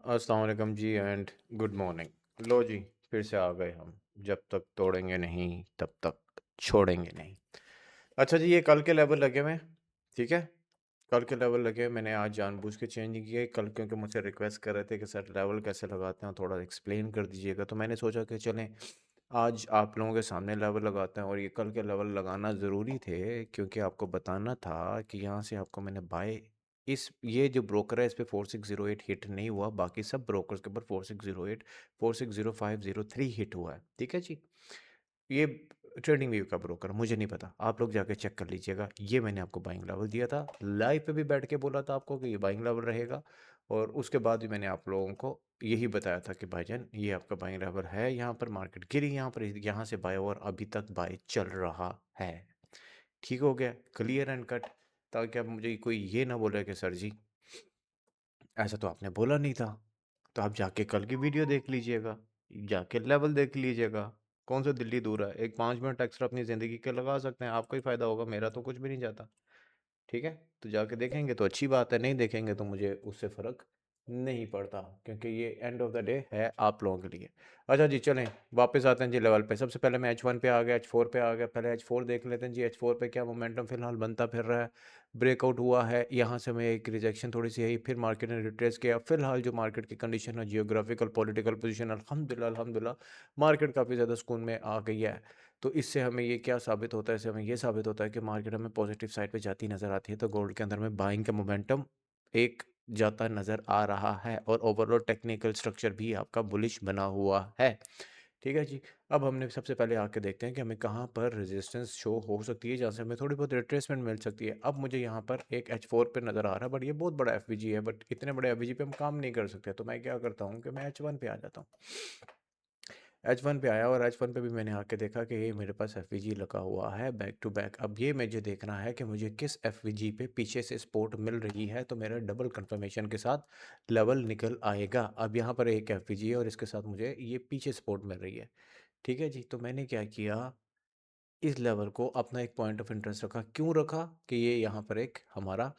अस्सलाम वालेकुम जी and good morning. लो जी, फिर से आ गए हम। जब तक तोड़ेंगे नहीं तब तक छोड़ेंगे नहीं। अच्छा जी, ये कल के लेवल लगे हुए हैं, ठीक है। कल के लेवल लगे हुए, मैंने आज जानबूझ के चेंज नहीं किए कल, क्योंकि मुझसे रिक्वेस्ट कर रहे थे कि सर लेवल कैसे लगाते हैं, थोड़ा एक्सप्लेन कर दीजिएगा। तो मैंने सोचा कि चलें आज आप लोगों के सामने लेवल लगाते हैं। और ये कल के लेवल लगाना ज़रूरी थे, क्योंकि आपको बताना था कि यहाँ से आपको मैंने बाय, इस ये जो ब्रोकर है इस पे 4608 हिट नहीं हुआ, बाकी सब ब्रोकर्स के ऊपर 4608 460503 हिट हुआ है, ठीक है जी। ये ट्रेडिंग व्यू का ब्रोकर, मुझे नहीं पता, आप लोग जाके चेक कर लीजिएगा। ये मैंने आपको बाइंग लेवल दिया था, लाइव पे भी बैठ के बोला था आपको कि ये बाइंग लेवल रहेगा। और उसके बाद भी मैंने आप लोगों को यही बताया था कि भाईजान ये आपका बाइंग लेवल है। यहाँ पर मार्केट गिरी, यहाँ पर यहाँ से बाय, और अभी तक बाय चल रहा है। ठीक हो गया, क्लियर एंड कट। ताकि अब मुझे कोई ये ना बोले कि सर जी ऐसा तो आपने बोला नहीं था। तो आप जाके कल की वीडियो देख लीजिएगा, जाके लेवल देख लीजिएगा। कौन सा दिल्ली दूर है, एक 5 मिनट एक्स्ट्रा अपनी ज़िंदगी के लगा सकते हैं, आपका ही फ़ायदा होगा, मेरा तो कुछ भी नहीं जाता। ठीक है, तो जाके देखेंगे तो अच्छी बात है, नहीं देखेंगे तो मुझे उससे फ़र्क नहीं पड़ता, क्योंकि ये एंड ऑफ द डे है आप लोगों के लिए। अच्छा जी, चलें वापस आते हैं जी लेवल पे। सबसे पहले मैं H1 पे आ गया, H4 पे आ गया। पहले H4 देख लेते हैं जी। H4 पे क्या मोमेंटम फिलहाल बनता फिर रहा है, ब्रेकआउट हुआ है यहाँ से। मैं एक रिजेक्शन थोड़ी सी आई, फिर मार्केट ने रिट्रेस किया। फिलहाल जो मार्केट की कंडीशन है, जियोग्राफिकल पॉलिटिकल पोजीशन, अल्हम्दुलिल्लाह अल्हम्दुलिल्लाह मार्केट काफ़ी ज़्यादा सुकून में आ गई है। तो इससे हमें ये क्या साबित होता है, इससे हमें ये साबित होता है कि मार्केट हमें पॉजिटिव साइड पे जाती नज़र आती है। तो गोल्ड के अंदर में बाइंग का मोमेंटम एक जाता नज़र आ रहा है, और ओवरऑल टेक्निकल स्ट्रक्चर भी आपका बुलिश बना हुआ है। ठीक है जी। अब हमने सबसे पहले आके देखते हैं कि हमें कहाँ पर रेजिस्टेंस शो हो सकती है, जहाँ से हमें थोड़ी बहुत रिट्रेसमेंट मिल सकती है। अब मुझे यहाँ पर एक H4 पे नज़र आ रहा है, बट ये बहुत बड़ा FVG है, बट इतने बड़े FVG पे हम काम नहीं कर सकते। तो मैं क्या करता हूँ कि मैं H1 पे आ जाता हूँ। H1 पे आया, और H1 पे भी मैंने आके देखा कि ये मेरे पास FVG लगा हुआ है बैक टू बैक। अब ये मुझे देखना है कि मुझे किस FVG पे पीछे से सपोर्ट मिल रही है, तो मेरा डबल कंफर्मेशन के साथ लेवल निकल आएगा। अब यहाँ पर एक FVG है, और इसके साथ मुझे ये पीछे सपोर्ट मिल रही है। ठीक है जी। तो मैंने क्या किया, इस लेवल को अपना एक पॉइंट ऑफ इंटरेस्ट रखा। क्यों रखा कि ये यहाँ पर एक हमारा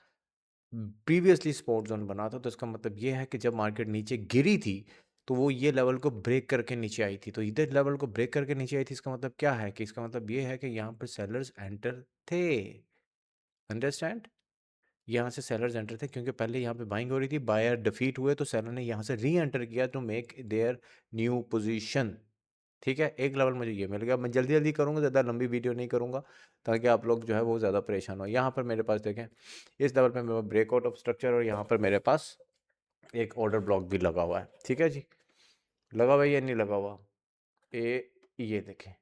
प्रीवियसली सपोर्ट जोन बना था। तो इसका मतलब ये है कि जब मार्केट नीचे गिरी थी, तो वो ये लेवल को ब्रेक करके नीचे आई थी। तो इधर लेवल को ब्रेक करके नीचे आई थी, इसका मतलब क्या है कि इसका मतलब ये है कि यहाँ पर सेलर्स एंटर थे। अंडरस्टैंड, यहाँ से सेलर्स एंटर थे, क्योंकि पहले यहाँ पे बाइंग हो रही थी, बायर डिफीट हुए, तो सेलर ने यहाँ से री एंटर किया to make their new position. ठीक है, एक लेवल मुझे ये मिल गया। मैं जल्दी जल्दी करूँगा, ज़्यादा लंबी वीडियो नहीं करूँगा, ताकि आप लोग जो है वो ज़्यादा परेशान हो। यहाँ पर मेरे पास देखें, इस लेवल पे मेरा ब्रेकआउट ऑफ स्ट्रक्चर, और यहाँ पर मेरे पास एक ऑर्डर ब्लॉक भी लगा हुआ है। ठीक है जी, लगा हुआ है या नहीं लगा हुआ, ये देखें,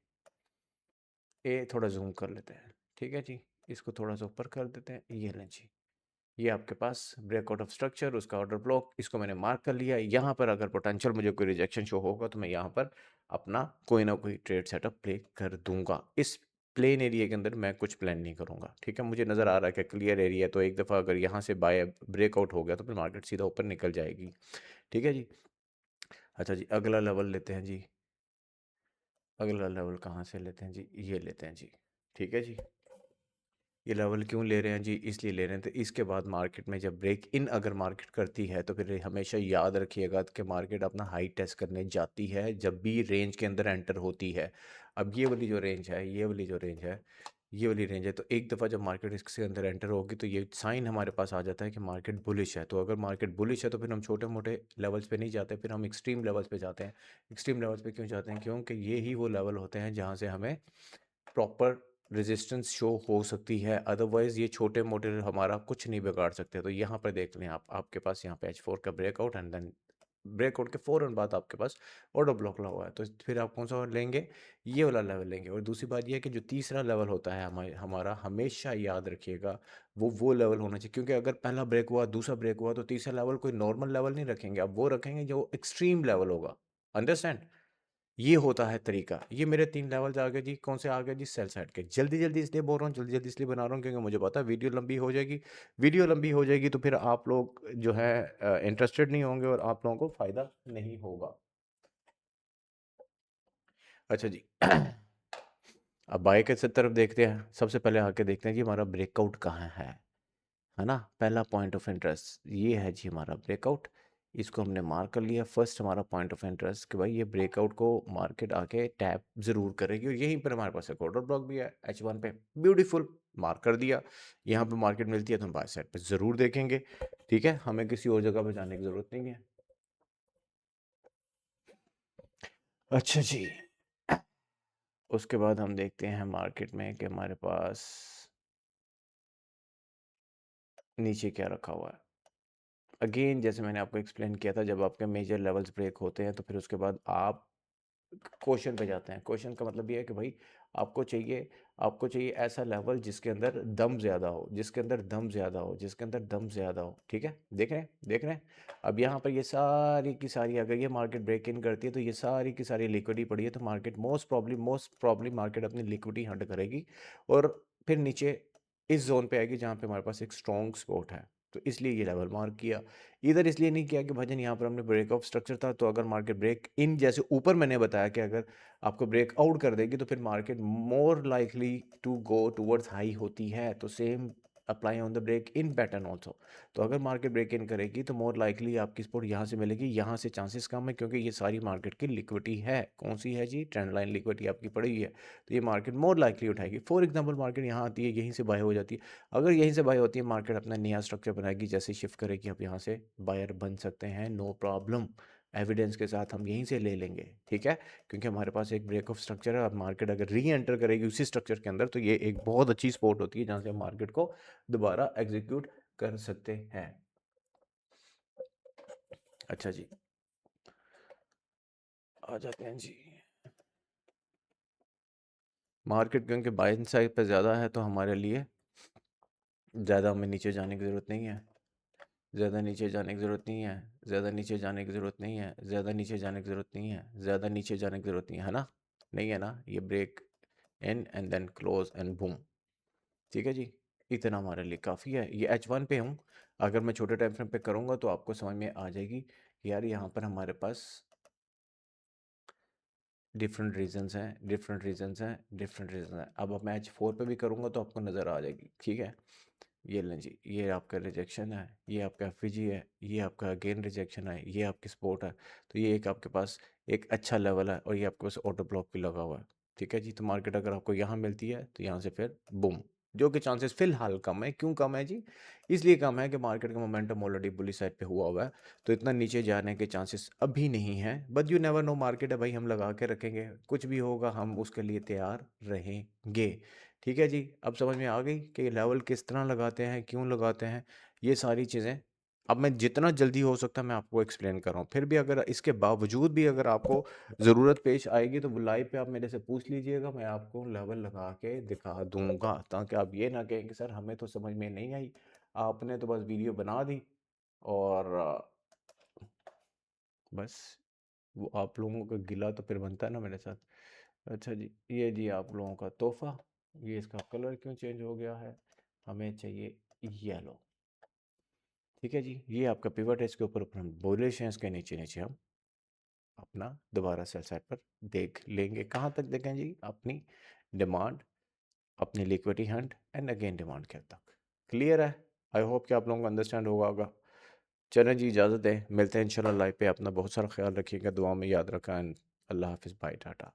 थोड़ा जूम कर लेते हैं। ठीक है जी, इसको थोड़ा सा ऊपर कर देते हैं। ये लें जी, ये आपके पास ब्रेकआउट ऑफ स्ट्रक्चर, उसका ऑर्डर ब्लॉक, इसको मैंने मार्क कर लिया। यहाँ पर अगर पोटेंशियल मुझे कोई रिजेक्शन शो होगा, तो मैं यहाँ पर अपना कोई ना कोई ट्रेड सेटअप प्ले कर दूंगा। इस प्लेन एरिया के अंदर मैं कुछ प्लान नहीं करूंगा। ठीक है, मुझे नज़र आ रहा है कि क्लियर एरिया है, तो एक दफ़ा अगर यहाँ से बाय ब्रेकआउट हो गया, तो फिर मार्केट सीधा ऊपर निकल जाएगी। ठीक है जी। अच्छा जी, अगला लेवल लेते हैं जी। अगला लेवल कहाँ से लेते हैं जी, ये लेते हैं जी। ठीक है जी, ये लेवल क्यों ले रहे हैं जी, इसलिए ले रहे हैं तो इसके बाद मार्केट में जब ब्रेक इन अगर मार्केट करती है, तो फिर हमेशा याद रखिएगा कि मार्केट अपना हाई टेस्ट करने जाती है जब भी रेंज के अंदर एंटर होती है। अब ये वाली जो रेंज है, ये वाली जो रेंज है, ये वाली रेंज है, तो एक दफ़ा जब मार्केट इसके अंदर एंटर होगी, तो ये साइन हमारे पास आ जाता है कि मार्केट बुलिश है। तो अगर मार्केट बुलिश है, तो फिर हम छोटे मोटे लेवल्स पे नहीं जाते, फिर हम एक्सट्रीम लेवल्स पे जाते हैं। एक्सट्रीम लेवल्स पे क्यों जाते हैं, क्योंकि ये ही वो लेवल होते हैं जहाँ से हमें प्रॉपर रेजिस्टेंस शो हो सकती है। अदरवाइज़ ये छोटे मोटे हमारा कुछ नहीं बिगाड़ सकते। तो यहाँ पर देख लें आप, आपके पास यहाँ पे H4 का ब्रेकआउट, एंड देन ब्रेकआउट के फ़ौरन बाद आपके पास ऑर्डर ब्लॉक लगा हुआ है। तो फिर आप कौन सा लेंगे, ये वाला लेवल लेंगे। और दूसरी बात ये है कि जो तीसरा लेवल होता है हमारा, हमेशा याद रखिएगा वो लेवल होना चाहिए। क्योंकि अगर पहला ब्रेक हुआ, दूसरा ब्रेक हुआ, तो तीसरा लेवल कोई नॉर्मल लेवल नहीं रखेंगे, अब वो रखेंगे जो एक्सट्रीम लेवल होगा। अंडरस्टैंड, ये होता है तरीका। ये मेरे 3 लेवल्स आ गए जी। कौन से आ गए जी, सेल साइड के। जल्दी-जल्दी इसलिए बोल रहा हूँ, जल्दी-जल्दी इसलिए बना रहा हूँ, क्योंकि मुझे पता है वीडियो लंबी हो जाएगी। वीडियो लंबी हो जाएगी तो फिर आप लोग जो है इंटरेस्टेड नहीं होंगे, और आप लोगों को फ़ायदा नहीं होगा। अच्छा जी। अब बाय के तरफ देखते हैं। सबसे पहले आके देखते हैं कि हमारा ब्रेकआउट कहाँ है ना? पहला पॉइंट ऑफ इंटरेस्ट ये है जी, हमारा ब्रेकआउट इसको हमने मार्क कर लिया। फर्स्ट हमारा पॉइंट ऑफ इंटरेस्ट कि भाई ये ब्रेकआउट को मार्केट आके टैप ज़रूर करेगी, और यहीं पर हमारे पास एक ऑर्डर ब्लॉक भी है H1 पे। ब्यूटीफुल, मार्क कर दिया। यहाँ पे मार्केट मिलती है तो हम बाय साइड पे ज़रूर देखेंगे। ठीक है, हमें किसी और जगह पे जाने की ज़रूरत नहीं है। अच्छा जी, उसके बाद हम देखते हैं मार्केट में कि हमारे पास नीचे क्या रखा हुआ है। अगेन जैसे मैंने आपको एक्सप्लेन किया था, जब आपके मेजर लेवल्स ब्रेक होते हैं तो फिर उसके बाद आप क्वेश्चन पे जाते हैं। क्वेश्चन का मतलब ये है कि भाई आपको चाहिए ऐसा लेवल जिसके अंदर दम ज़्यादा हो, जिसके अंदर दम ज़्यादा हो, जिसके अंदर दम ज़्यादा हो। ठीक है, देख रहे हैं, देख रहे हैं। अब यहाँ पर ये सारी की सारी, अगर ये मार्केट ब्रेक इन करती है तो ये सारी की सारी लिक्विडिटी पड़ी है, तो मार्केट मोस्ट प्रॉब्ली मार्केट अपनी लिक्विडिटी हंट करेगी और फिर नीचे इस जोन पे आएगी जहाँ पे हमारे पास एक स्ट्रॉन्ग सपोर्ट है। तो इसलिए ये लेवल मार्क किया। इधर इसलिए नहीं किया कि भजन यहाँ पर हमने ब्रेक ऑफ स्ट्रक्चर था, तो अगर मार्केट ब्रेक इन जैसे ऊपर मैंने बताया कि अगर आपको ब्रेक आउट कर देगी तो फिर market more likely to go towards high होती है। तो same apply on the break in pattern also. तो अगर मार्केट ब्रेक इन करेगी तो मोर लाइकली आपकी सपोर्ट यहाँ से मिलेगी, यहाँ से चांसेस कम है, क्योंकि ये सारी मार्केट की लिक्विडिटी है। कौन सी है जी? ट्रेंड लाइन लिक्विडिटी आपकी पड़ी हुई है, तो ये मार्केट मोर लाइकली उठाएगी। फॉर एग्जाम्पल मार्केट यहाँ आती है, यहीं से बाय हो जाती है। अगर यहीं से बाय होती है, मार्केट अपना नया स्ट्रक्चर बनाएगी, जैसे शिफ्ट करेगी, आप यहाँ से बायर बन सकते हैं, नो प्रॉब्लम। एविडेंस के साथ हम यहीं से ले लेंगे। ठीक है, क्योंकि हमारे पास एक ब्रेक ऑफ स्ट्रक्चर है। अब मार्केट अगर री एंटर करेगी उसी स्ट्रक्चर के अंदर, तो ये एक बहुत अच्छी स्पोर्ट होती है जहाँ से हम मार्केट को दोबारा एग्जीक्यूट कर सकते हैं। अच्छा जी, आ जाते हैं जी। मार्केट क्योंकि बाइंग साइड पे ज़्यादा है तो हमारे लिए ज़्यादा हमें नीचे जाने की ज़रूरत नहीं है। ज़्यादा नीचे जाने की ज़रूरत नहीं है। ज़्यादा नीचे जाने की ज़रूरत नहीं है। ज़्यादा नीचे जाने की ज़रूरत नहीं है। ज़्यादा नीचे जाने की ज़रूरत नहीं है ना? नहीं है ना? ये break in and then close and boom. ठीक है जी, इतना हमारे लिए काफ़ी है। ये H1 पे हूँ। अगर मैं छोटे टाइम फ्रेम पे करूँगा तो आपको समझ में आ जाएगी कि यार यहाँ पर हमारे पास डिफरेंट रीजंस हैं, डिफरेंट रीजंस हैं, डिफरेंट रीजन हैं। अब मैं H4 पे भी करूँगा तो आपको नज़र आ जाएगी। ठीक है, ये लें जी, ये आपका रिजेक्शन है, ये आपका एफईजी है, ये आपका अगेन रिजेक्शन है, ये आपकी सपोर्ट है। तो ये एक आपके पास एक अच्छा लेवल है, और ये आपके पास ऑटो ब्लॉक भी लगा हुआ है। ठीक है जी, तो मार्केट अगर आपको यहाँ मिलती है तो यहाँ से फिर बूम, जो कि चांसेस फिलहाल कम है। क्यों कम है जी? इसलिए कम है कि मार्केट का मोमेंटम ऑलरेडी बुलिश साइड पे हुआ हुआ है, तो इतना नीचे जाने के चांसेस अभी नहीं है। But you never know, market है भाई, हम लगा के रखेंगे, कुछ भी होगा हम उसके लिए तैयार रहेंगे। ठीक है जी, अब समझ में आ गई कि ये लेवल किस तरह लगाते हैं, क्यों लगाते हैं, ये सारी चीज़ें। अब मैं जितना जल्दी हो सकता है मैं आपको एक्सप्लेन कर रहा हूँ। फिर भी अगर इसके बावजूद भी अगर आपको ज़रूरत पेश आएगी तो लाइव पे आप मेरे से पूछ लीजिएगा, मैं आपको लेवल लगा के दिखा दूंगा, ताकि आप ये ना कहें कि सर हमें तो समझ में नहीं आई, आपने तो बस वीडियो बना दी और बस वो आप लोगों का गिला तो फिर बनता है ना मेरे साथ। अच्छा जी, ये जी आप लोगों का तोहफा। ये इसका कलर क्यों चेंज हो गया है? हमें चाहिए येलो। ठीक है जी, ये आपका पिवट है, इसके ऊपर हम बुलिश हैं, इसके नीचे नीचे हम अपना दोबारा सेल साइड पर देख लेंगे। कहाँ तक देखें जी? अपनी डिमांड, अपनी liquidity Hunt and again demand के तक। क्लियर है? आई होप कि आप लोगों को अंडरस्टैंड होगा। चलें जी, इजाज़त दें, मिलते हैं इंशाल्लाह लाइव पे। अपना बहुत सारा ख्याल रखिएगा, दुआ में याद रखें। अल्लाह हाफिज़, बाय, टाटा।